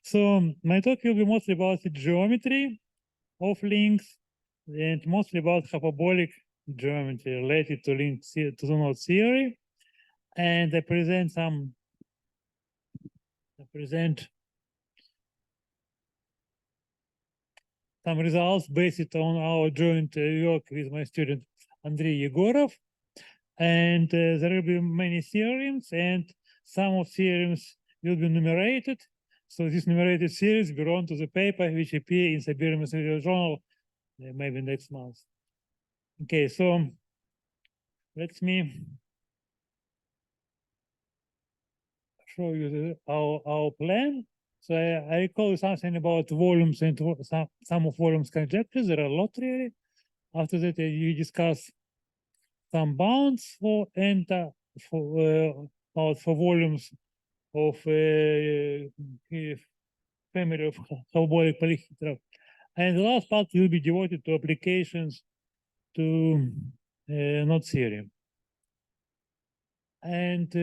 So my talk will be mostly about the geometry of links and mostly about hyperbolic geometry related to to the node theory. And I present some results based on our joint work with my student Andrei Yegorov. And there will be many theorems, and some of theorems will be numerated. So this numerated series belong to the paper which appear in Siberian Mathematical Journal maybe next month. Okay, so let me show you our plan. So I recall something about volumes and some of volumes conjectures. There are a lot really. After that, you discuss some bounds for volumes of family of hyperbolic polyhedra. And the last part will be devoted to applications to node theory. And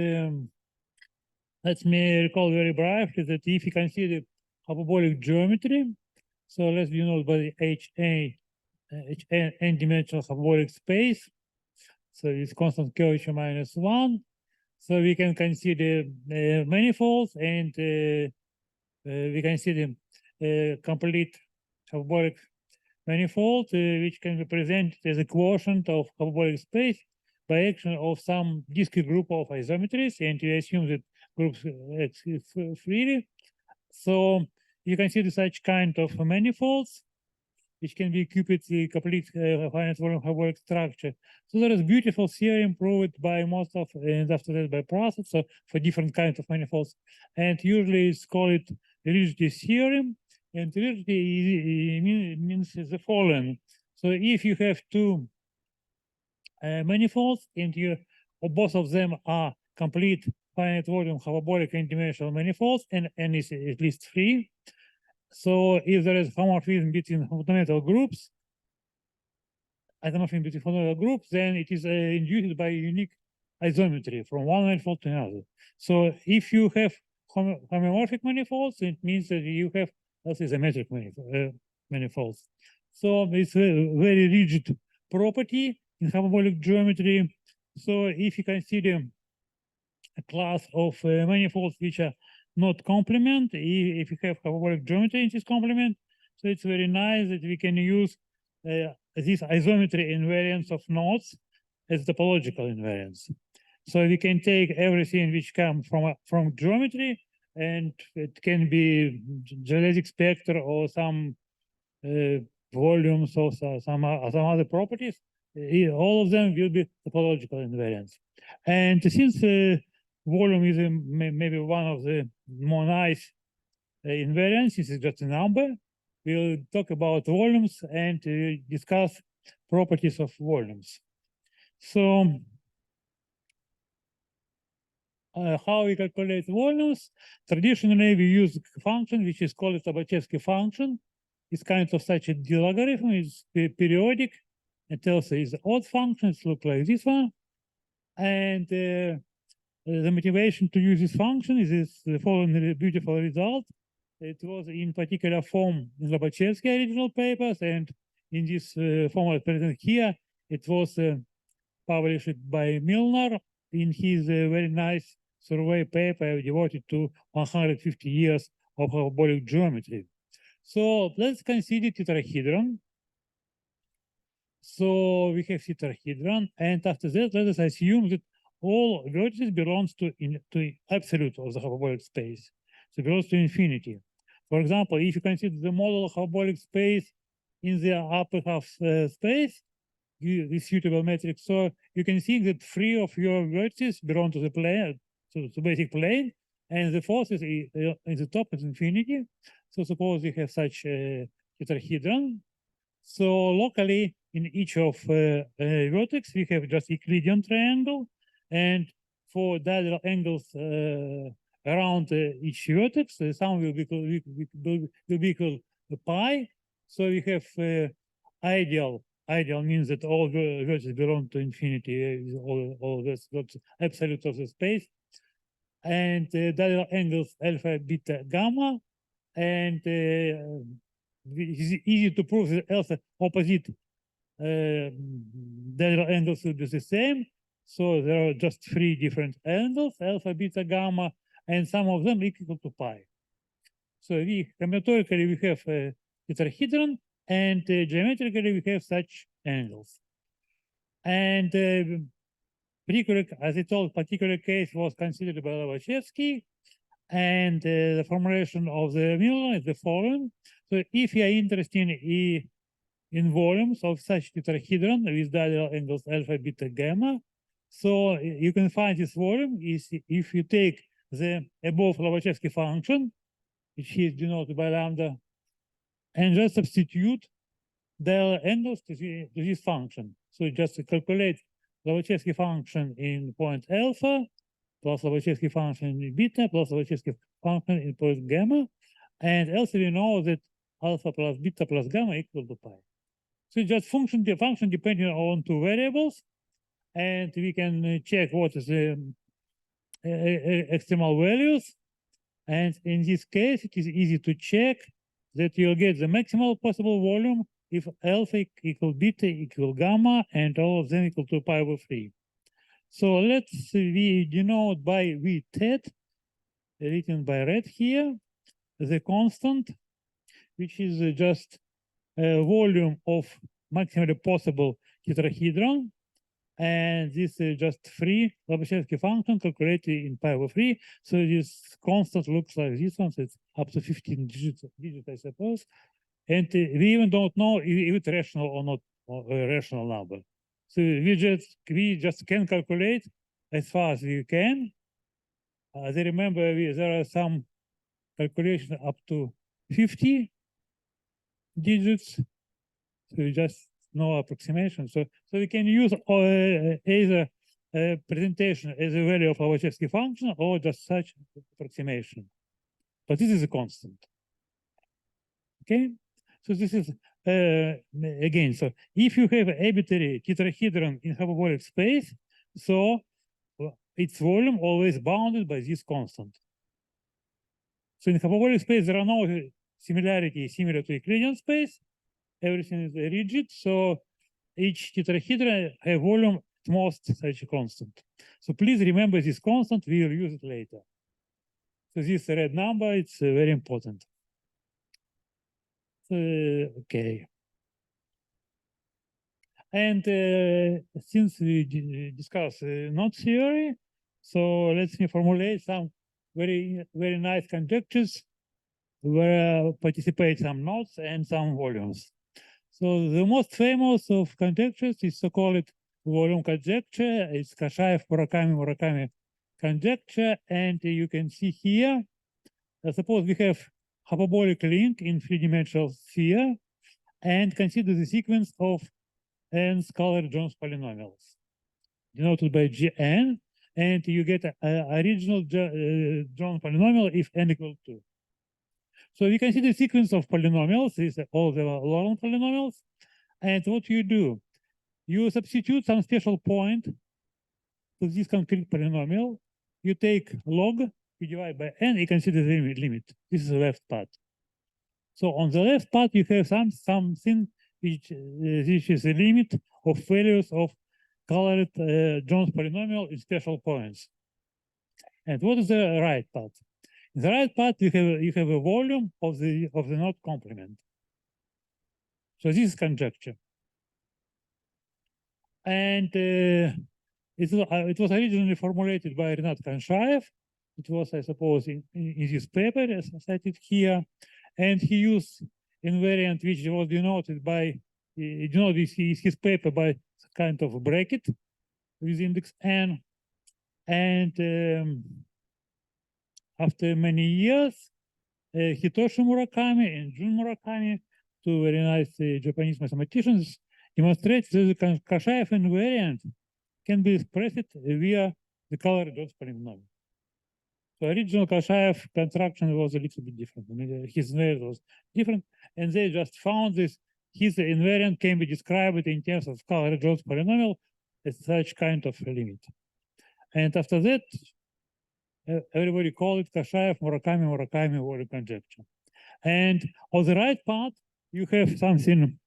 let me recall very briefly that if you consider hyperbolic geometry, so let's be known by the n-dimensional hyperbolic space. So it's constant curvature minus 1. So we can consider manifolds, and we consider complete hyperbolic manifold, which can be presented as a quotient of hyperbolic space by action of some discrete group of isometries, and we assume that groups exist freely. So you consider such kind of manifolds, which can be equipped with the complete finite volume hyperbolic structure. So there is beautiful theorem proved by most of, and after that by process, so for different kinds of manifolds. And usually it's called rigidity theorem. And rigidity means the following. So if you have two manifolds, and both of them are complete finite volume hyperbolic n-dimensional manifolds, and n is at least 3. So if there is homomorphism between fundamental groups, isomorphism between fundamental groups, then it is induced by unique isometry from one manifold to another. So if you have homomorphic manifolds, it means that you have also symmetric manifolds. So it's a very rigid property in hyperbolic geometry. So if you consider a class of manifolds which are not complement, if you have hyperbolic geometry in this complement, so it's very nice that we can use this isometry invariance of nodes as topological invariance. So we can take everything which comes from geometry, and it can be geodesic spectra or some volumes or some other properties. All of them will be topological invariance. And since volume is maybe one of the more nice invariants, this is just a number, we'll talk about volumes and discuss properties of volumes. So how we calculate volumes? Traditionally, we use a function which is called a Lobachevsky function. It's kind of such a D logarithm. It's periodic. It also is an odd function. It looks like this one. And the motivation to use this function is the following beautiful result. It was in particular form in Lobachevsky original papers, and in this form presented here, it was published by Milner in his very nice survey paper devoted to 150 years of hyperbolic geometry. So let's consider tetrahedron. So we have tetrahedron, and after that, let us assume that all vertices belongs to absolute of the hyperbolic space. So it belongs to infinity. For example, if you consider the model of hyperbolic space in the upper half space, this suitable metric, so you can see that 3 of your vertices belong to the plane, to the basic plane, and the fourth is in the top is infinity. So suppose you have such a tetrahedron. So locally, in each of vertex, we have just Euclidean triangle, and for diagonal angles around each vertex, the sum will be equal to pi. So we have ideal. Ideal means that all vertices belong to infinity, all this absolute of the space, and diagonal angles alpha, beta, gamma. and it's easy to prove that alpha opposite diagonal angles will be the same. So there are just 3 different angles, alpha, beta, gamma, and some of them equal to pi. So combinatorically we have a tetrahedron, and geometrically we have such angles. And particular, as I told, particular case was considered by Lobachevsky, and the formulation of the Milan is the following. So if you are interested in volumes of such tetrahedron with diagonal angles alpha, beta, gamma, so you can find this volume is if you take the above Lobachevsky function, which is denoted by lambda, and just substitute diagonal angles to this function. So just calculate Lobachevsky function in point alpha, plus Lobachevsky function in beta, plus Lobachevsky function in point gamma, and also we know that alpha plus beta plus gamma equal to pi. So it's just function depending on 2 variables, and we can check what is the extremal values. And in this case, it is easy to check that you'll get the maximal possible volume if alpha equal beta equal gamma, and all of them equal to pi over 3. So we denote by V tet, written by red here, the constant, which is just a volume of maximally possible tetrahedron, and this is just 3 Lobachevsky function calculated in pi over 3. So this constant looks like this one, so it's up to 15 digits, I suppose. And we even don't know if it's rational or not, or a rational number. So we just can calculate as far as we can. I remember there are some calculations up to 50 digits. So we just know approximation. So we can use either presentation as a value of Lobachevsky function or just such approximation. But this is a constant. Okay. So this is again. So if you have an arbitrary tetrahedron in hyperbolic space, so its volume always bounded by this constant. So in hyperbolic space there are no similarities similar to Euclidean space. Everything is rigid, so each tetrahedron have volume at most such a constant. So please remember this constant, we will use it later. So this red number, it's very important. Okay. And since we discussed knot theory, so let me formulate some very nice conjectures where participate some knots and some volumes. So the most famous of conjectures is so-called volume conjecture. It's Kashaev-Murakami conjecture, and you can see here, suppose we have hyperbolic link in 3-dimensional sphere, and consider the sequence of n scalar Jones polynomials denoted by Gn, and you get an original Jones polynomial if n equal to 2. So we consider the sequence of polynomials, these are all the Laurent polynomials, and what you do, you substitute some special point to this concrete polynomial, you take log, you divide by n, you consider the limit. This is the left part. So on the left part, you have something which is the limit of values of colored Jones polynomial in special points. And what is the right part? In the right part, you have a volume of the knot complement. So this is conjecture. And it was originally formulated by Renat Kanshaev. It was, I suppose, in this paper, as cited here. And he used invariant which was denoted by, his paper by kind of a bracket with index n. And after many years, Hitoshi Murakami and Jun Murakami, 2 very nice Japanese mathematicians, demonstrate that the Kashaev invariant can be expressed via the color Jones polynomial. So original Kashaev construction was a little bit different. I mean, his invariant was different, and they just found this. His invariant can be described in terms of color Jones polynomial as such kind of a limit. And after that, everybody called it Kashaev Murakami volume conjecture. And on the right part, you have something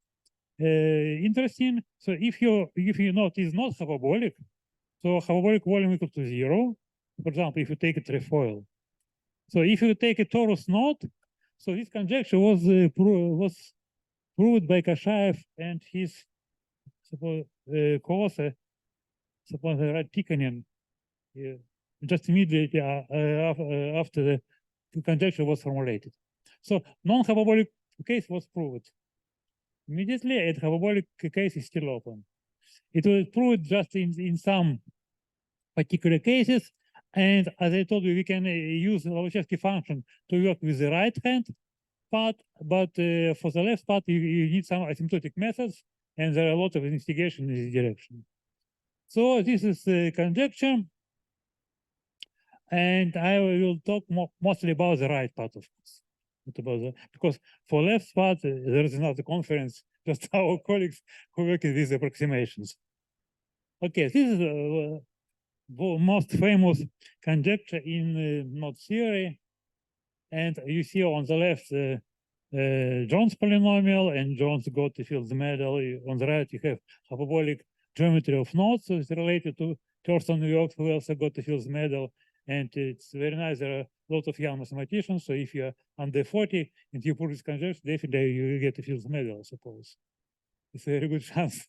interesting. So if your knot is not hyperbolic, so hyperbolic volume equal to 0. For example, if you take a trefoil. So if you take a torus knot, so this conjecture was proved by Kashaev and his co-author, suppose right Tikkanen, just immediately after the conjecture was formulated. So non-hyperbolic case was proved immediately, and hyperbolic case is still open. It was proved just in some particular cases, and as I told you, we can use Lobachevsky function to work with the right hand part, but for the left part, you need some asymptotic methods, and there are a lot of investigation in this direction. So this is the conjecture, and I will talk mostly about the right part, of course. Not about because for left part, there is another conference, just our colleagues who work with these approximations. Okay, this is the most famous conjecture in knot theory. And you see on the left Jones polynomial, and Jones got the Fields medal. On the right, you have hyperbolic geometry of knots, so it's related to Thurston New York, who also got the Fields medal. And it's very nice. There are a lot of young mathematicians. So if you're under 40 and you prove this conjecture, definitely you get the Fields medal, I suppose. It's a very good chance.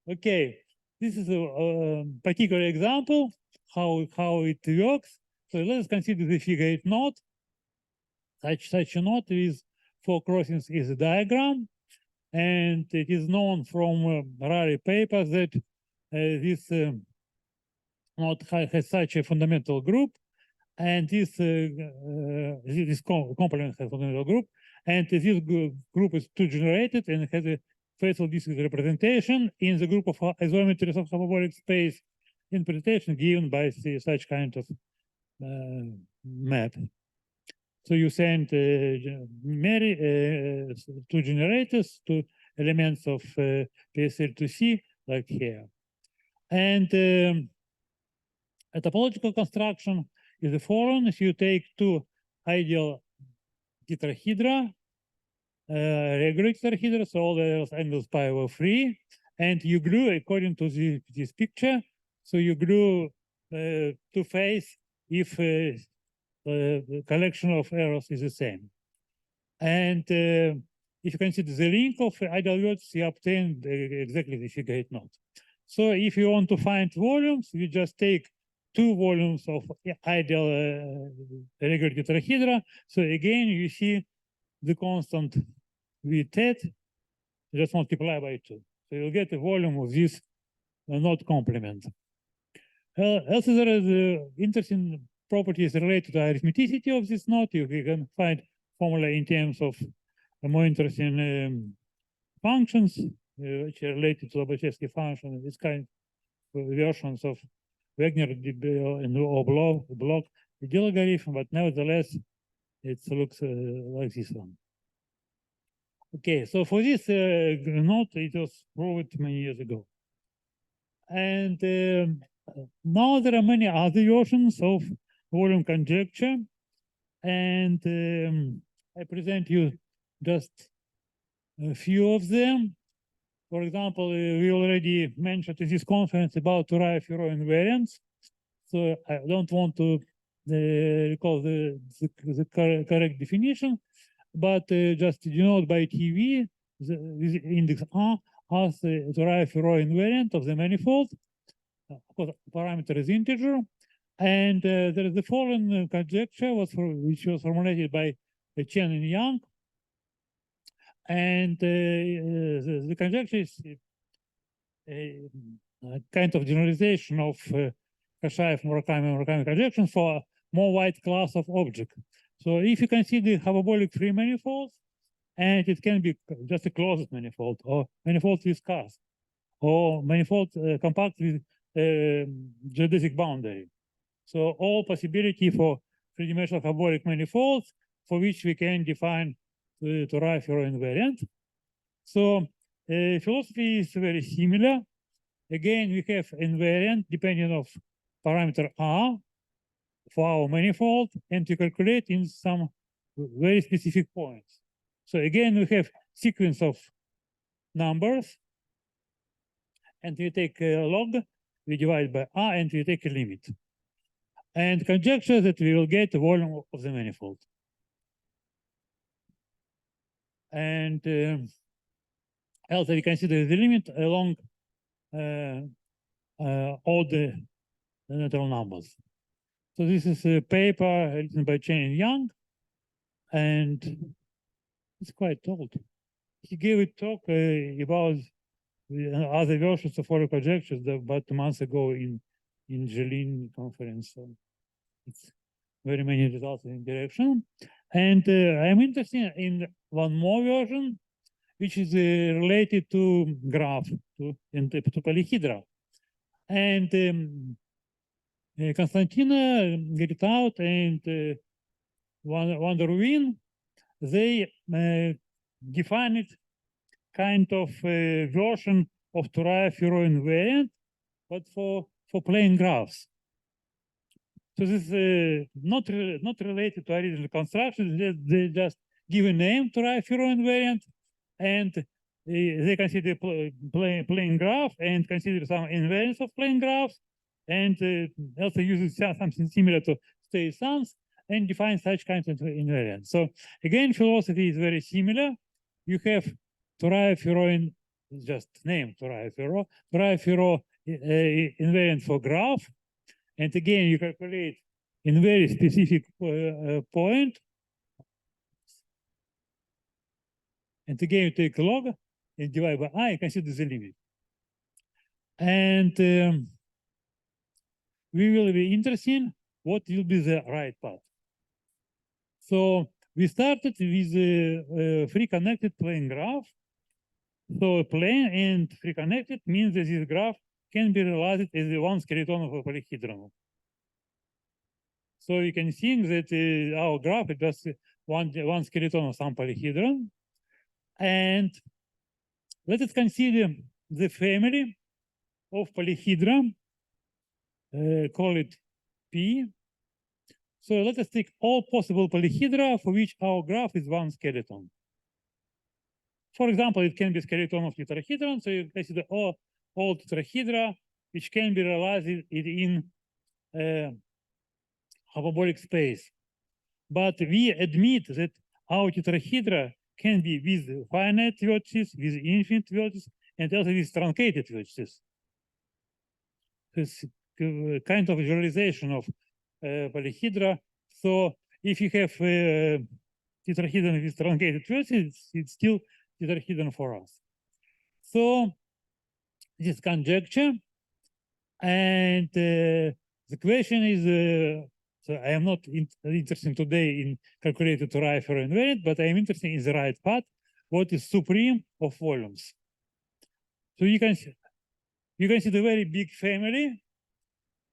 Okay, this is a particular example how it works. So let's consider the figure 8 knot. Such a knot with 4 crossings is a diagram, and it is known from Rari papers that this knot has such a fundamental group, and this complement has a fundamental group, and this group is two-generated and has a facial discrete representation in the group of isometries of hyperbolic space interpretation given by such kind of map. So you send two generators, two elements of PSL to C, like here. And a topological construction is the following. If you take two ideal tetrahedra, regular tetrahedra, so all the angles pi over 3, and you glue according to this picture. So you glue two face if the collection of errors is the same. And if you consider the link of ideal vertices, you obtain exactly the figure 8 knot. So if you want to find volumes, you just take two volumes of ideal regular tetrahedra. So again, you see the constant V tet, just multiply by 2. So you'll get a volume of this knot complement. Also, there is interesting properties related to arithmeticity of this knot. You can find formula in terms of more interesting functions which are related to Lobachevsky function. This kind of versions of Wagner and block the algorithm, but nevertheless, it looks like this one. Okay, so for this knot, it was proved many years ago. And now there are many other versions of volume conjecture, and I present you just a few of them. For example, we already mentioned in this conference about Turaya-Firo invariants. So I don't want to recall the correct definition, but just denote by TV with index R as the Turaya-Firo invariant of the manifold. Of course, parameter is integer. And there is the following conjecture which was formulated by Chen and Yang. And the conjecture is a kind of generalization of Kashaev-Murakami conjecture for a more wide class of object. So if you consider hyperbolic free manifolds, and it can be just a closed manifold, or manifold with cast, or manifold compact with geodesic boundary. So all possibility for three-dimensional hyperbolic manifolds for which we can define the Turaya-Firo invariant. So philosophy is very similar. Again, we have invariant depending on parameter R for our manifold, and to calculate in some very specific points. So again, we have sequence of numbers, and we take a log, we divide by r, and we take a limit. And conjecture that we will get the volume of the manifold. And also we consider the limit along all the natural numbers. So this is a paper written by Chen and Yang, and it's quite old. He gave a talk about other versions of Fourier projections about 2 months ago in Jelin conference. So it's very many results in direction. And I'm interested in one more version, which is related to graph, to polyhedra. And Konstantina get it out, and Van der Wien, they define it kind of version of Turaya-Firo invariant, but for plane graphs. So this is not related to original construction. They just give a name Turaya-Firo invariant, and they consider plane graph and consider some invariance of plane graphs, and also uses something similar to state sums and define such kinds of invariants. So again, philosophy is very similar. You have Turaya-Firo, just name Turaya-Firo, Turaya-Firo invariant for graph, and again you calculate in very specific point, and again you take log and divide by I and consider the limit. And we will be interested in what will be the right path. So we started with a free connected plane graph. So plane and free connected means that this graph can be realized as a one skeleton of a polyhedron. So you can think that our graph is just one skeleton of some polyhedron. And let us consider the family of polyhedra, call it P. So let us take all possible polyhedra for which our graph is one skeleton. For example, it can be skeleton of tetrahedron, so you consider all tetrahedra which can be realized in hyperbolic space. But we admit that our tetrahedra can be with finite vertices, with infinite vertices, and also with truncated vertices. This kind of generalization of polyhedra. So if you have tetrahedron with truncated vertices, it's still tetrahedron for us. So this conjecture, and the question is, so I am not interested today in calculated Turaya-Firo invariant, but I am interested in the right path, what is supreme of volumes. So you can see the very big family.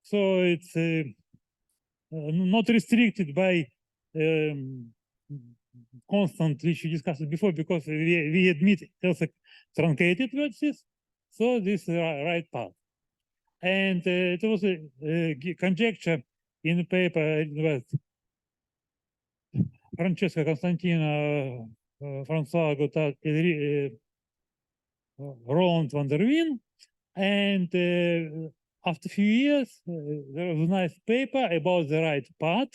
So it's not restricted by constant, which we discussed before, because we admit also truncated vertices. So this is the right path. And it was a conjecture in the paper with Francesca Constantina, François Gotthard, Roland van der Wien. And after a few years, there was a nice paper about the right path.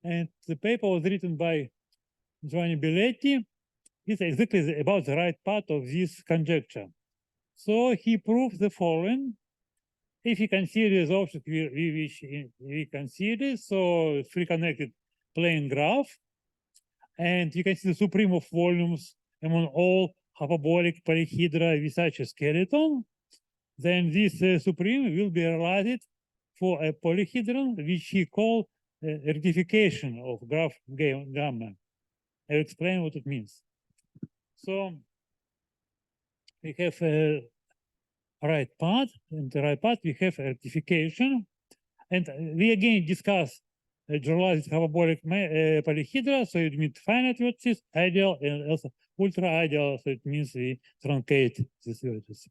And the paper was written by Giovanni Belletti. It's exactly about the right path of this conjecture. So he proved the following. If you consider the object which we consider, so free connected plane graph, and you consider supreme of volumes among all hyperbolic polyhedra with such a skeleton, then this supreme will be realized for a polyhedron which he called rectification of graph gamma. I'll explain what it means. So we have a right path, and the right path we have rectification, and we again discuss generalized hyperbolic polyhedra, so it means finite vertices, ideal, and also ultra ideal, so it means we truncate this vertices.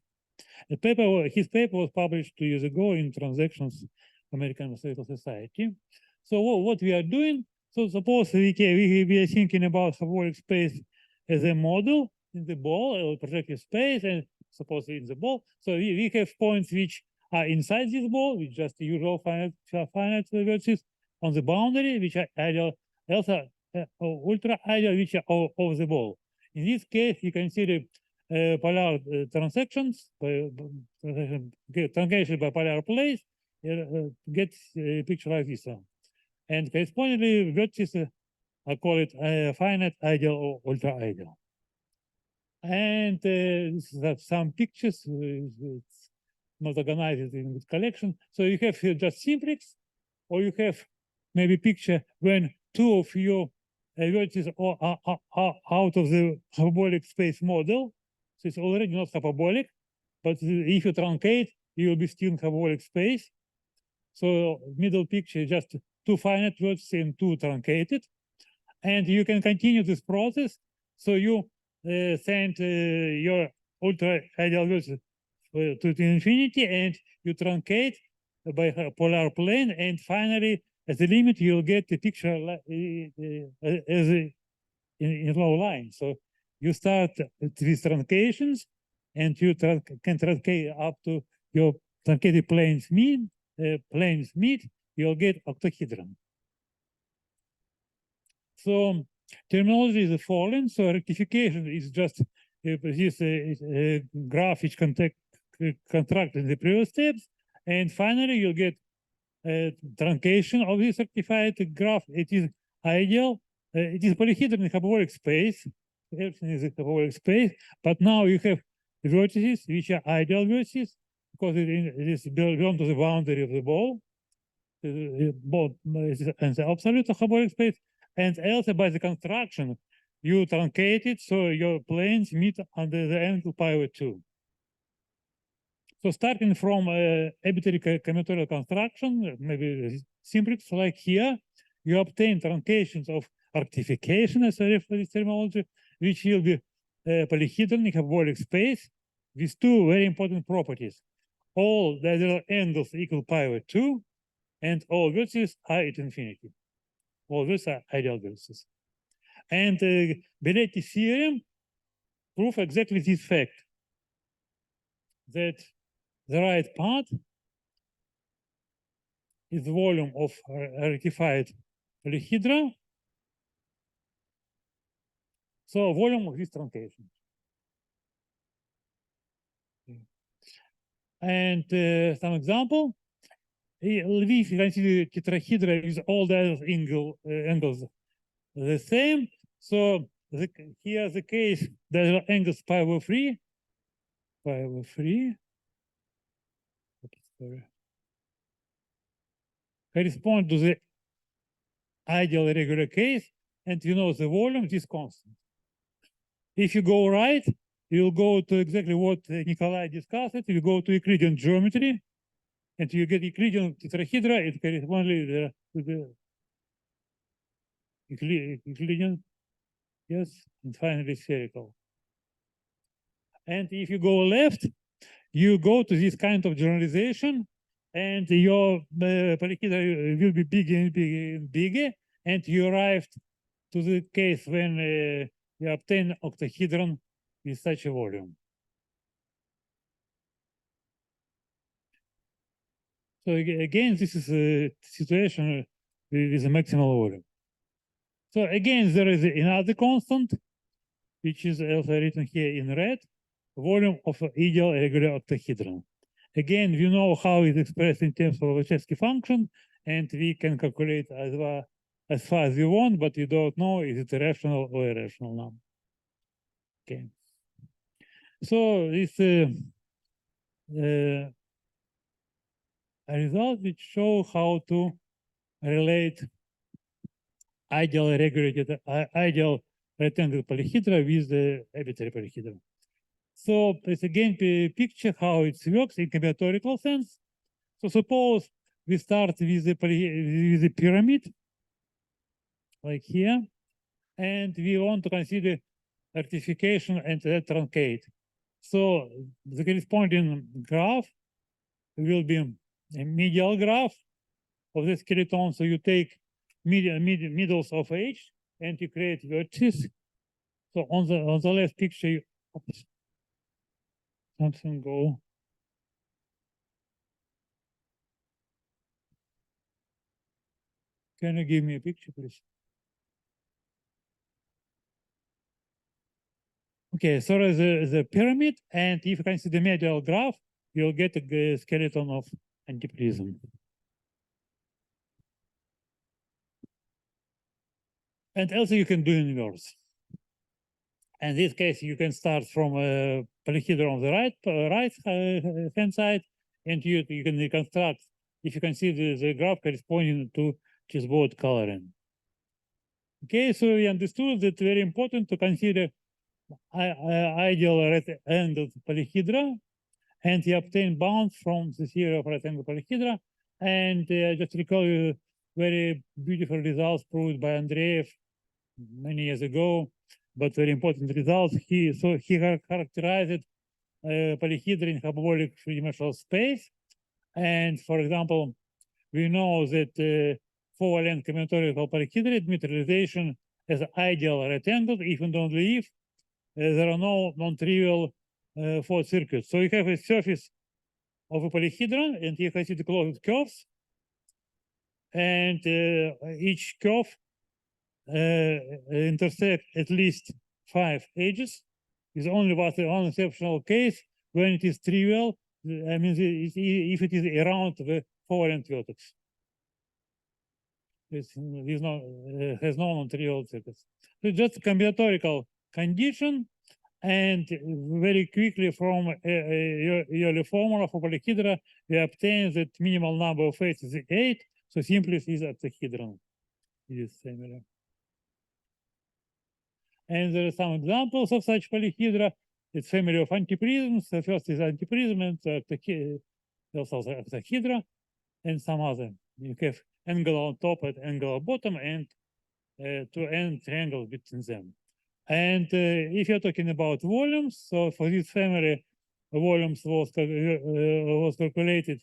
His paper was published 2 years ago in Transactions American Mathematical Society. So what we are doing, So suppose we are thinking about hyperbolic space as a model in the ball or projective space, and suppose in the ball. So we have points which are inside this ball, which just the usual finite vertices on the boundary, which are ideal, also ultra ideal, which are over the ball. In this case, you consider polar transactions, truncation by polar planes, get a picture like this one. And correspondingly, vertices I call it finite ideal or ultra ideal. And this is some pictures. It's not organized in this collection. So you have just simplex, or you have maybe picture when two of your vertices are out of the hyperbolic space model. So it's already not hyperbolic, but if you truncate, you will be still in hyperbolic space. So middle picture is just two finite vertices and two truncated. And you can continue this process. So you send your ultra ideal vertices to infinity, and you truncate by a polar plane, and finally, at the limit, you'll get the picture as in low line. So you start with truncations, and you can truncate up to your truncated planes meet, you'll get octahedron. So terminology is the following. So rectification is just this graph which contracted the previous steps. And finally, you'll get a truncation of this rectified graph. It is ideal. It is polyhedron in hyperbolic space. Everything is in hyperbolic space. But now you have vertices which are ideal vertices because it is belong to the boundary of the ball. Both and the absolute hyperbolic space. And also by the construction, you truncate it so your planes meet under the angle pi over 2. So starting from arbitrary combinatorial construction, maybe simplex like here, you obtain truncations of rectification as a reference terminology, which will be polyhedron in hyperbolic space with two very important properties. All the angles equal pi over 2, and all vertices are at infinity. All these are ideal vertices. And Belletti's theorem proves exactly this fact, that the right part is the volume of rectified polyhedra. So volume of this truncation. And some example, we consider tetrahedra with all the angles the same. So here the case, there are angles pi over 3. Pi over 3. Sorry. Correspond to the ideal regular case, and you know the volume is constant. If you go right, you'll go to exactly what Nikolai discussed. You go to Euclidean geometry, and you get Euclidean tetrahedra. It corresponds to the Euclidean, yes, and finally spherical. And if you go left, you go to this kind of generalization, and your polyhedra will be bigger and bigger, and you arrived to the case when you obtain octahedron with such a volume. So again, this is a situation with a maximal volume. So again, there is another constant, which is also written here in red, volume of ideal regular octahedron. Again, we know how it's expressed in terms of Lobachevsky function, and we can calculate as far as we want, but we don't know is it rational or irrational number. Okay. So this a result which show how to relate ideal regulated ideal rectangular polyhedra with the arbitrary polyhedra. So it's again a picture how it works in combinatorial sense. So suppose we start with the pyramid, like here, and we want to consider rectification and truncate. So the corresponding graph will be a medial graph of the skeleton. So you take middles of H, and you create vertices. So on the left picture, oops, something go. Can you give me a picture, please? Okay, so the pyramid, and if you can see the medial graph, you'll get a skeleton of antiprism. And also you can do inverse. In this case, you can start from a polyhedra on the right hand side, and you can reconstruct, if you can see the graph corresponding to chessboard coloring. Okay, so we understood that very important to consider ideal right-angled polyhedra, and we obtain bounds from the theory of right-angled polyhedra. And just recall you very beautiful results proved by Andrei many years ago, but very important results. He characterized polyhedra in hyperbolic three-dimensional space. And for example, we know that four-length combinatorial polyhedra admit realization as ideal right-angled if and only if there are no non-trivial fourth circuits. So you have a surface of a polyhedron, and you can see the closed curves, and each curve intersect at least 5 edges. Is only one exceptional case when it is trivial. I mean, if it is around the four-length vertex. This has no non-trivial circuits. So just combinatorial condition, and very quickly from early formula for polyhedra, we obtain that minimal number of faces is 8. So simplest is octahedron. It is similar. And there are some examples of such polyhedra. It's family of antiprisms. The first is antiprism, and also octahedra, and some other. You have angle on top and angle on bottom, and two end triangles between them. And if you're talking about volumes, so for this family, volumes was calculated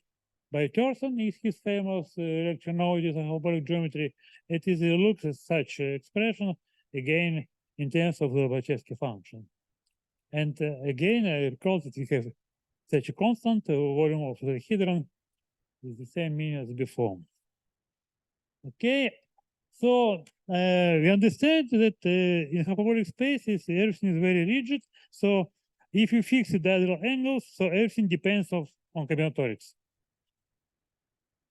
by Thorson in his famous lecture Notice on hyperbolic geometry. It looks at such expression again in terms of the Lobachevsky function. And again, I recall that we have such a constant volume of the hedron with the same meaning as before. Okay, so we understand that in hyperbolic spaces, everything is very rigid. So if you fix the diagonal angles, so everything depends on combinatorics.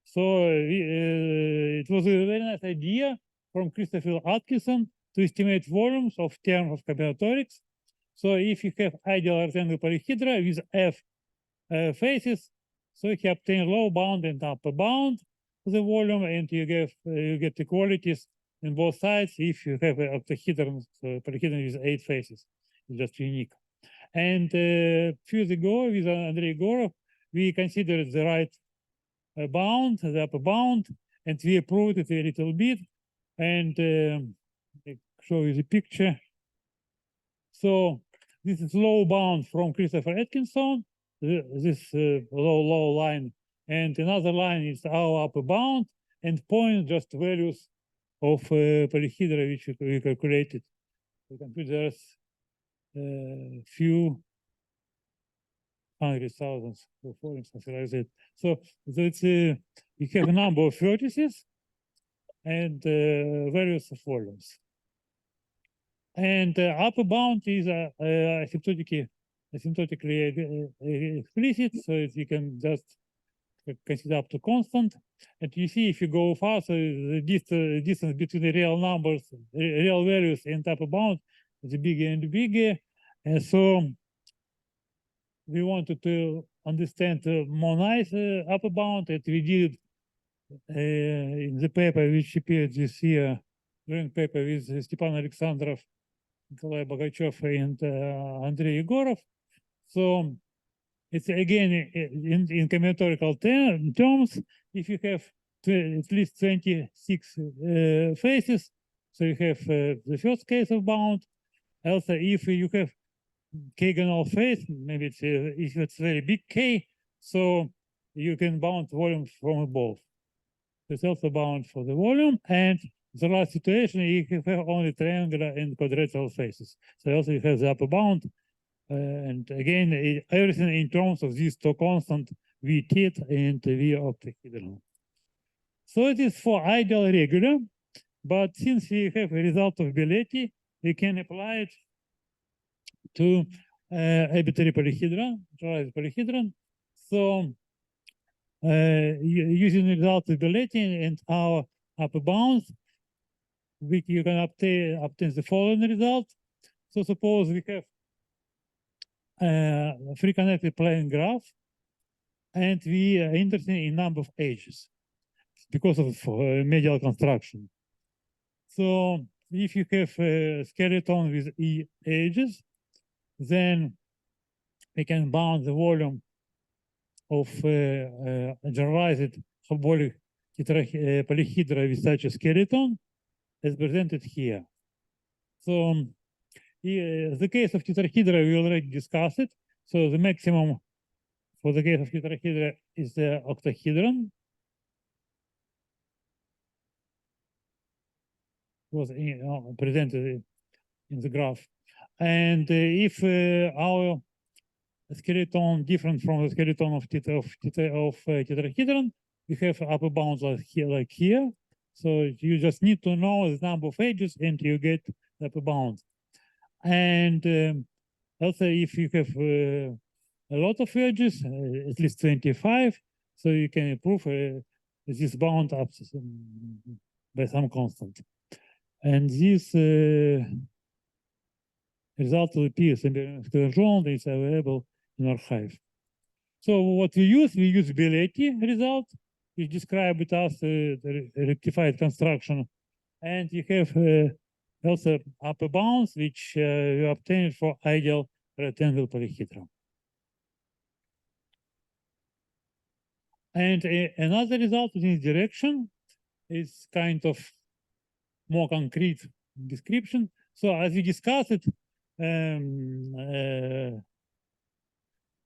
So it was a very nice idea from Christopher Atkinson to estimate volumes of terms of combinatorics. So if you have ideal rectangular polyhedra with F faces, so you obtain low bound and upper bound of the volume, and you get equalities in both sides if you have an octahedron, so polyhedron with 8 faces. It's just unique. And a few years ago with Andrei Gorov, we considered the right bound, the upper bound, and we improved it a little bit. And I show you the picture. So this is low bound from Christopher Atkinson, this low line, and another line is our upper bound, and point just values of polyhedra which we calculated. We can put there's few 100,000 for something like that. So that's we have a number of vertices and various volumes. And upper bound is asymptotically explicit, so you can just consider up to constant. And you see, if you go far, so the distance between the real numbers, real values, and upper bound is bigger and bigger. And so we wanted to understand more nice upper bound, and we did in the paper which appeared this year, joint paper with Stepan Alexandrov, Nikolai Bogachev, and Andrei Yegorov. So it's again in combinatorial terms, if you have at least 26 faces, so you have the first case of bound. Also, if you have k-gonal face, maybe it's if it's very big K, so you can bound volume from above. It's also bound for the volume, and the last situation, you have only triangular and quadrilateral faces. So also you have the upper bound. And again, everything in terms of these two constant V tit and V octahedron. So it is for ideal regular, but since we have a result of Belletti, we can apply it to arbitrary polyhedron, generalized polyhedron. So using the result of Belletti and our upper bounds, you can obtain the following result. So suppose we have a free connected plane graph, and we are interested in number of edges because of medial construction. So if you have a skeleton with E edges, then we can bound the volume of generalized hyperbolic polyhedra with such a skeleton as presented here. So the case of tetrahedra, we already discussed it. So the maximum for the case of tetrahedra is the octahedron. Was presented in the graph. And if our skeleton different from the skeleton of tetrahedron, we have upper bounds like here. So you just need to know the number of edges and you get the upper bound. And also if you have a lot of edges, at least 25, so you can improve this bound up by some constant. And this result will appear is available in archive. So what we use Belletti result, which describe it as the rectified construction. And you have also upper bounds, which you obtain for ideal rectangle polyhedron. And another result in this direction is kind of more concrete description. So as we discussed it,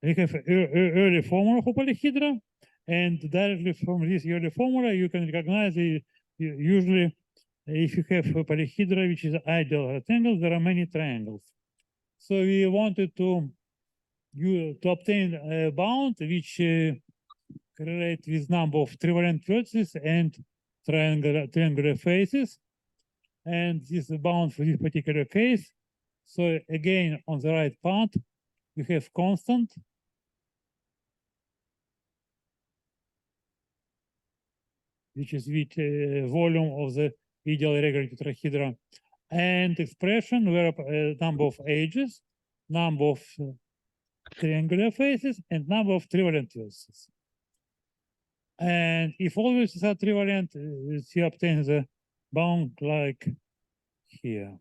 we have early formula for polyhedra, and directly from this early formula, you can recognize usually if you have a polyhedra which is ideal rectangle, there are many triangles. So we wanted to obtain a bound which correlate with number of trivalent vertices and triangular faces. And this is bound for this particular case. So again, on the right part, we have constant, which is with volume of the ideal regular tetrahedron, and expression where number of edges, number of triangular faces, and number of trivalent vertices. And if all vertices are trivalent, you obtain the bound like here.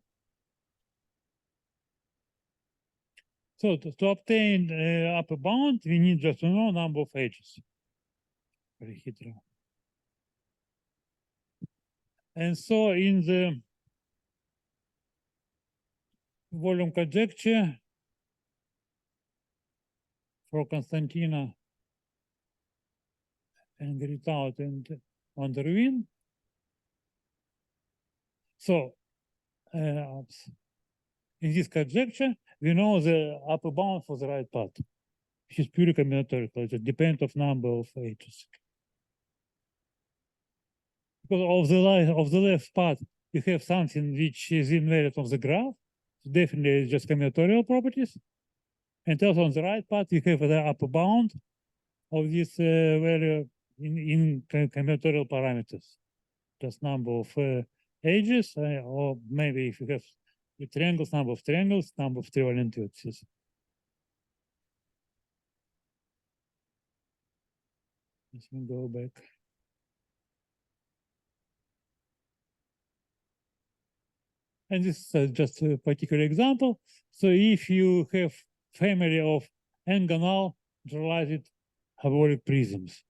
So to obtain upper bound, we need just to know number of edges. Polyhedra. And so in the volume conjecture for Constantina and Gritaut and van der Wien, so in this conjecture, we know the upper bound for the right part, which is purely combinatorial. It depends on number of edges. Because of the left part, you have something which is invariant of the graph. So definitely it's just combinatorial properties. And also on the right part, you have the upper bound of this value in combinatorial parameters. Just number of edges, or maybe if you have triangles, number of trivalent vertices. Let me go back. And this is just a particular example. So if you have family of n-gonal generalized hyperbolic prisms,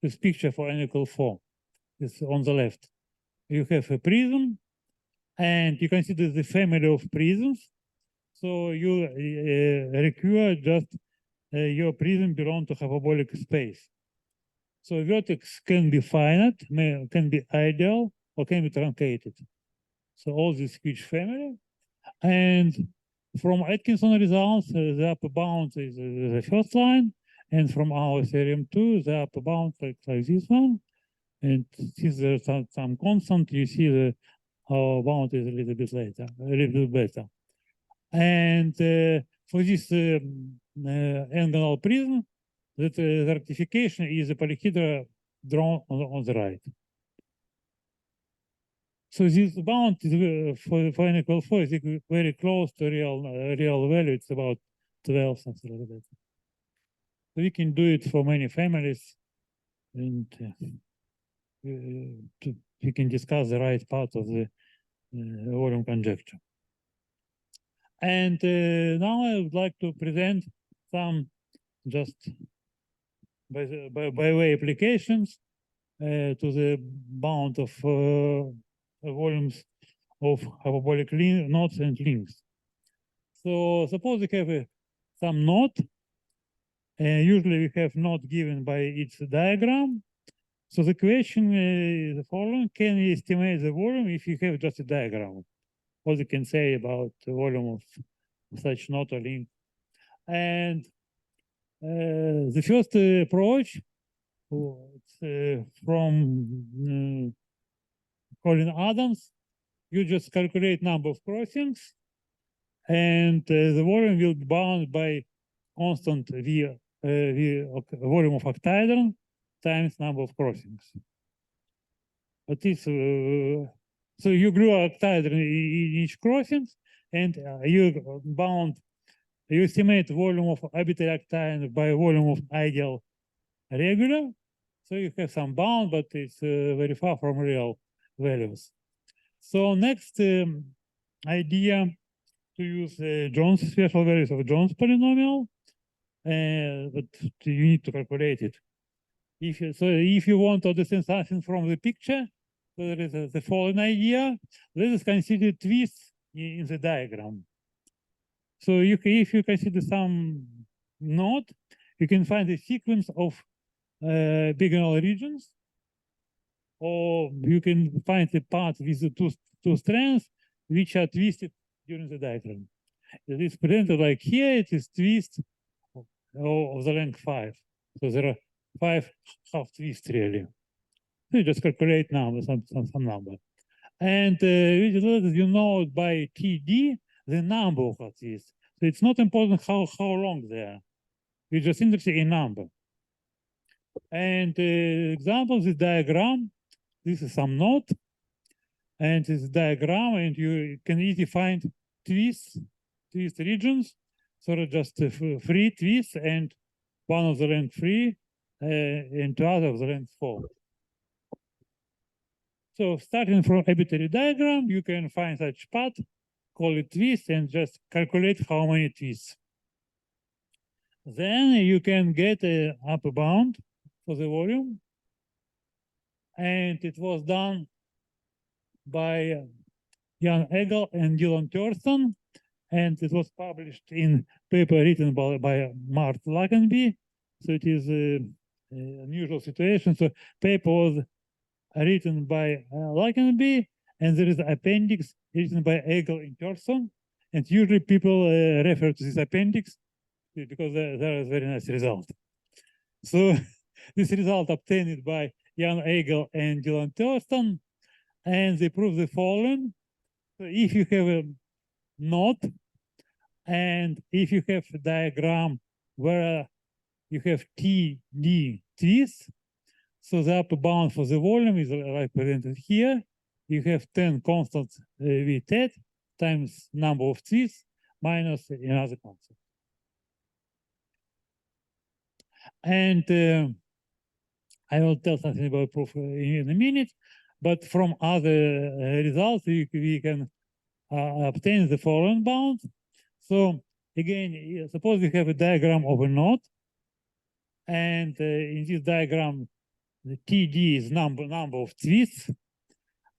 this picture for n equal 4 is on the left. You have a prism, and you consider the family of prisms. So you require just your prism belong to hyperbolic space. So vertex can be finite, can be ideal, or can be truncated. So all this huge family. And from Atkinson results, the upper bound is the first line. And from our theorem too, the upper bound like this one. And since there's some constant, you see the our bound is a little bit later, a little bit better. And for this angular prism, that the rectification is a polyhedra drawn on the right. So this bound is for n equals 4 is very close to real value. It's about 12, something like that. So we can do it for many families, and we can discuss the right part of the volume conjecture. And now I would like to present some just by way applications to the bound of volumes of hyperbolic knots and links. So suppose we have some knot. Usually we have knot given by its diagram. So the question is the following: can we estimate the volume if you have just a diagram? What you can say about the volume of such knot or link? And the first approach from Colin Adams, you just calculate number of crossings, and the volume will be bound by constant v volume of octahedron times number of crossings. But this, so you glue octahedron in each crossings, and you bound, you estimate volume of arbitrary octahedron by volume of ideal regular. So you have some bound, but it's very far from real values. So next idea to use Jones special values of Jones polynomial, but you need to calculate it. If you want to understand something from the picture, so there is the following idea. Let us consider twists in the diagram. So if you consider some knot, you can find a sequence of big regions, or you can find the part with the two strands which are twisted during the diagram. It is presented like here. It is twist of the length 5. So there are 5 half twists really. So you just calculate number, some number, and you know by TD the number of half twists. So it's not important how long they are. You're just interested in number. And example, the diagram. This is some knot, and this diagram, and you can easily find twist regions. So just 3 twists, and one of the length 3, and two other of the length 4. So starting from arbitrary diagram, you can find such path, call it twist, and just calculate how many twists. Then you can get an upper bound for the volume. And it was done by Jan Egel and Dylan Thurston, and it was published in paper written by Mart Lakenby. So it is an unusual situation. So paper was written by Lakenby, and there is an appendix written by Egel and Thurston. And usually people refer to this appendix because there is a very nice result. So this result obtained by Jan Egel and Dylan Thurston, and they prove the following. So if you have a knot, and if you have a diagram where you have TD twists, so the upper bound for the volume is like presented here. You have 10 constant Vtet times number of twists minus another constant. And I will tell something about proof in a minute, but from other results, we can obtain the following bound. So again, suppose we have a diagram of a knot, and in this diagram, the TD is number of twists,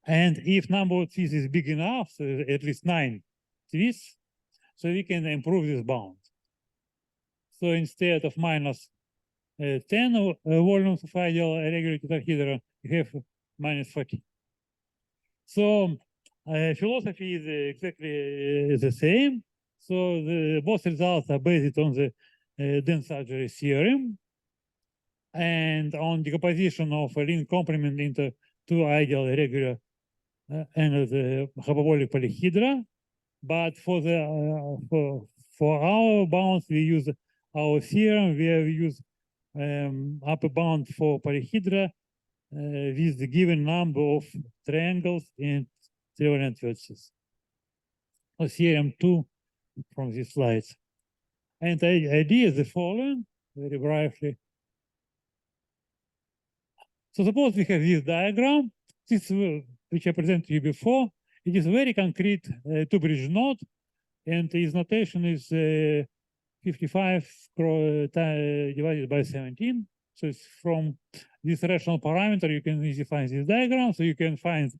and if number of twists is big enough, so at least 9 twists, so we can improve this bound. So instead of minus 10 volumes of ideal regulated octahedra, you have minus 40. So philosophy is exactly the same. So both results are based on the Dens-Argyris theorem and on decomposition of a link complement into two ideal regular and the hyperbolic polyhedra. But for our bounds, we use our theorem where we use upper bound for polyhedra with the given number of triangles and trivalent vertices. Theorem 2 from these slides. And the idea is the following, very briefly. So suppose we have this diagram, this which I presented to you before. It is a very concrete two-bridge node, and its notation is 55 divided by 17. So it's from this rational parameter, you can easily find this diagram. So you can find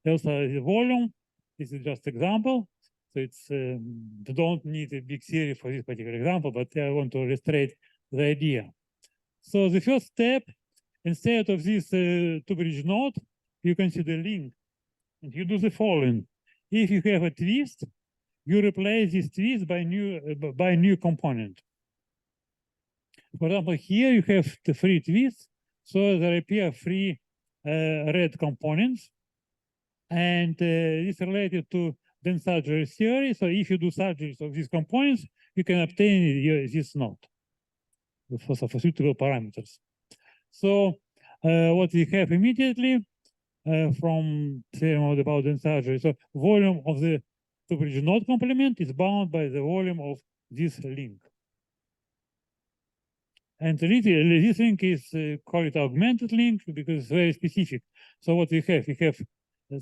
also the volume. This is just example. So it's you don't need a big theory for this particular example, but I want to illustrate the idea. So the first step, instead of this two-bridge node, you consider link, and you do the following. If you have a twist, you replace this twist by new component. For example, here you have the three twists, so there appear three red components, and this is related to Dens-Argyris theory. So if you do surgeries of these components, you can obtain this node for suitable parameters. So what we have immediately from theorem about Dens-Argyris, so volume of the two-bridge node complement is bound by the volume of this link. And this link is called augmented link because it's very specific. So what we have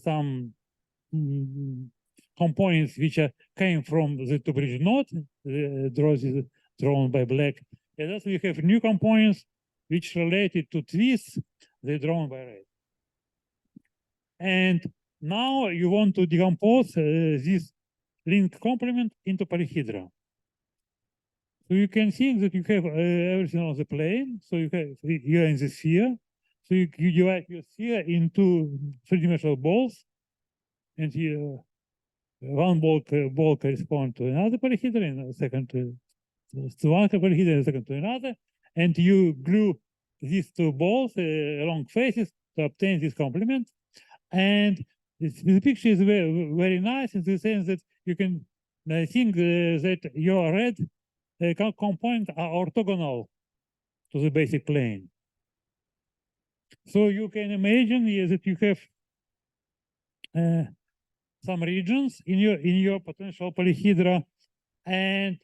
some components which came from the two-bridge node, drawn by black. And also we have new components which related to twists, they're drawn by red. And now you want to decompose this link complement into polyhedra. So you can see that you have everything on the plane. So you're in the sphere. So you divide your sphere into three-dimensional balls, and one ball corresponds to another polyhedra, and the second to one polyhedra, and the second to another, and you glue these two balls along faces to obtain this complement. And the picture is very, very nice in the sense that you can think that your red components are orthogonal to the basic plane. So you can imagine that you have some regions in your potential polyhedra, and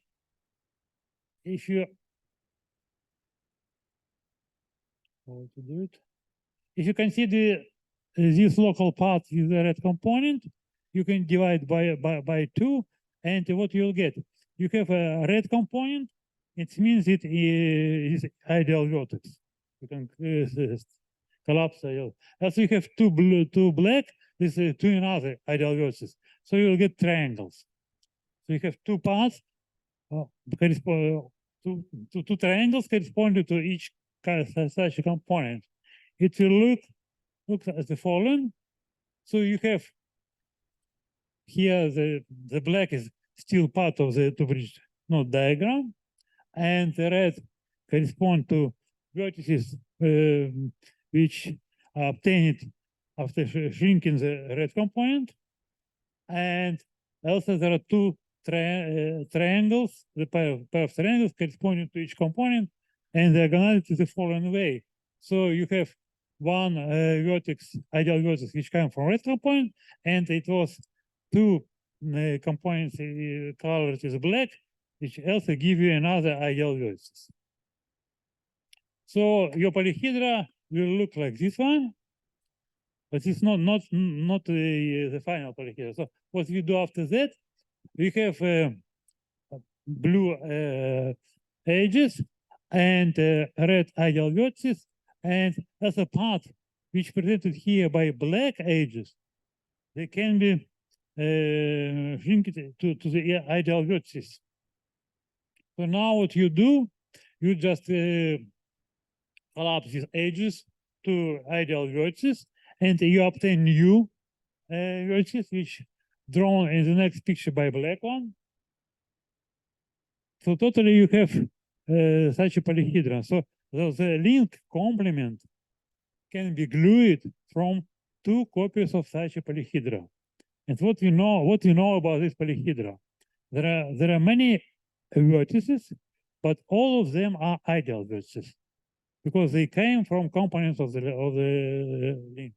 if you consider this local part with the red component, you can divide by 2, and what you'll get? You have a red component. It means it is ideal vertex. You can collapse ideal. Also, you have two black. This is two another ideal vertices. So you will get triangles. So you have two parts, two triangles corresponding to each such component. It will look as the following. So you have here the black is still part of the two-bridge node diagram, and the red correspond to vertices which are obtained after shrinking the red component. And also there are two triangles, the pair of triangles corresponding to each component, and the diagonality is the following way. So you have one vertex, ideal vertex, which comes from red component, and it was two components colored is black, which also give you another ideal vertex. So your polyhedra will look like this one, but it's not the final polyhedra. So what we do after that, we have blue edges and red ideal vertices, and as a part which presented here by black edges, they can be linked to the ideal vertices. So now what you do, you just collapse these edges to ideal vertices, and you obtain new vertices, which drawn in the next picture by black one. So totally you have such a polyhedron. So the link complement can be glued from two copies of such a polyhedra. And what we know about this polyhedra, there are many vertices, but all of them are ideal vertices because they came from components of the link,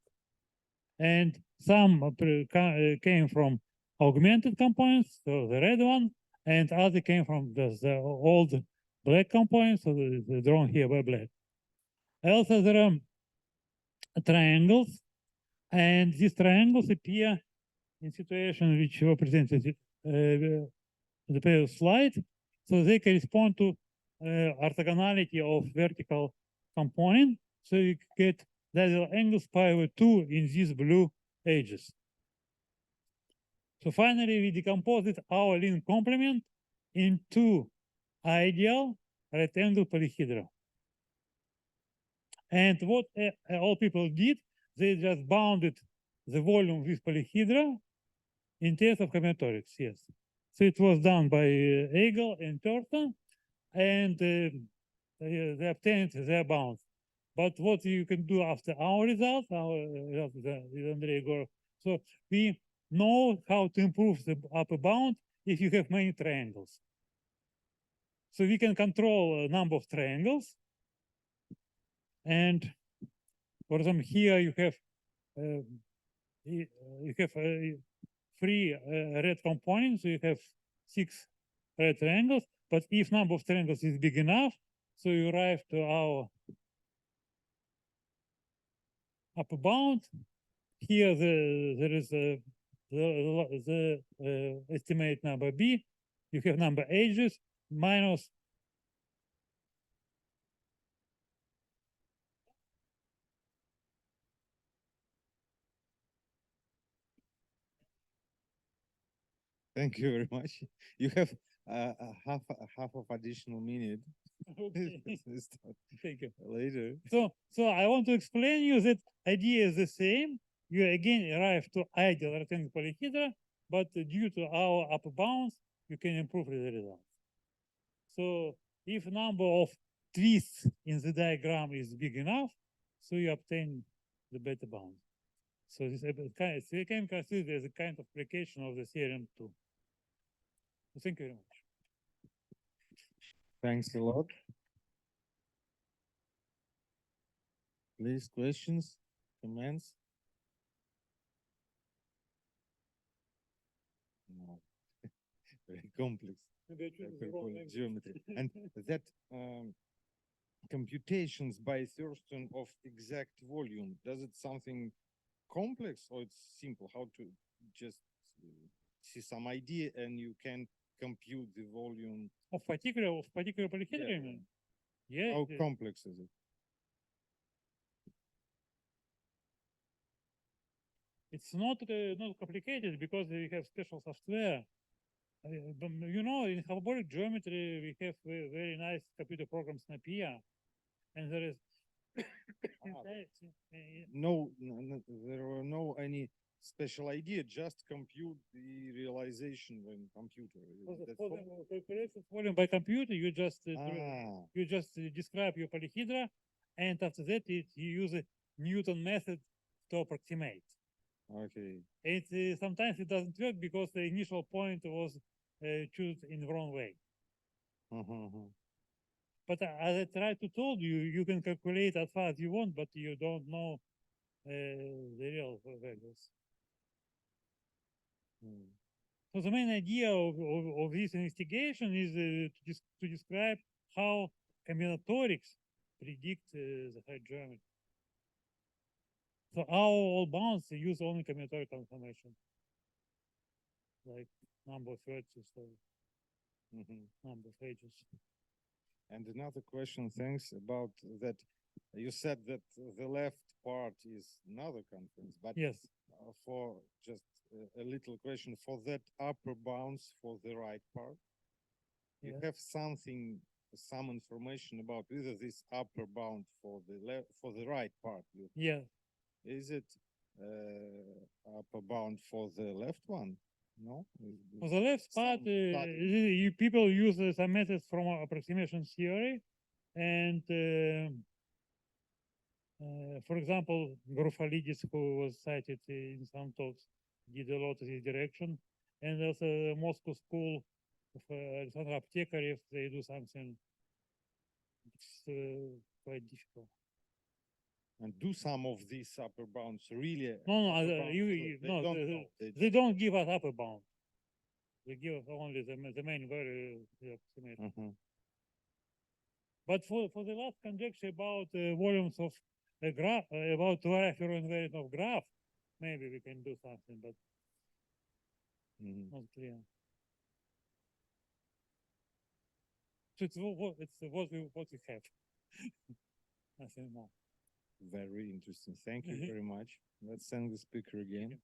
and some came from augmented components, so the red one, and other came from the old black components, so the drawn here by black. Also, there are triangles, and these triangles appear in situations which were presented in the previous slide. So they correspond to orthogonality of vertical component. So you get that angles pi over 2 in these blue edges. So finally, we decomposed our link complement into ideal rectangle polyhedra. And what all people did, they just bounded the volume with polyhedra in terms of combinatorics, yes. So it was done by Hegel and Thornton, and they obtained their bounds. But what you can do after our results, with Andrei Gorov, so we know how to improve the upper bound if you have many triangles. So we can control a number of triangles, and for example, here you have three red components, so you have 6 red triangles, but if number of triangles is big enough, so you arrive to our upper bound. Here there is the estimate number B. You have number edges minus Thank you very much. You have half of additional minute. Okay. Thank you. Later. So I want to explain you that idea is the same. You again arrive to ideal rectangle polyhedra, but due to our upper bounds, you can improve the results. So if number of twists in the diagram is big enough, so you obtain the better bound. So this we can consider as a kind of application of the theorem too. Thank you very much. Thanks a lot. Please, questions, comments? No. Very complex. Geometry. And that computations by Thurston of exact volume, does it something complex or it's simple? How to just see some idea and you can compute the volume of particular polyhedra? Yeah. How complex is it? It's not complicated because we have special software. You know, in hyperbolic geometry, we have very nice computer programs in APIA, and there is there were no any special idea, just compute the realization when computer. For the calculation volume by computer, you just describe your polyhedra, and after that you use a Newton method to approximate. Okay. Sometimes it doesn't work because the initial point was chosen in the wrong way. But as I tried to told you, you can calculate as far as you want, but you don't know the real values. So the main idea of this investigation is to describe how combinatorics predict the high geometry. So our all bounds use only combinatoric information, like number of vertices or number of edges. And another question, thanks, about that. You said that the left part is another conference, but yes, for just a little question, for that upper bounds for the right part, you have some information about whether this upper bound for the right part. Yeah. Is it upper bound for the left one? No? For the left part, Some study. people use some methods from approximation theory, and for example, Grofalidis, who was cited in some talks, did a lot in this direction, and also the Moscow School of Alexander Aptekarev, they do something. It's quite difficult. And do some of these upper bounds really? No, upper bounds, they don't know. they don't give us upper bound. They give us only the main value. Mhm. But for the last conjecture about volumes of a graph, about Ferro invariant of graph, maybe we can do something, but Mhm. not clear. So it's what we have. Nothing more. Very interesting. Thank you very much. Let's send the speaker again.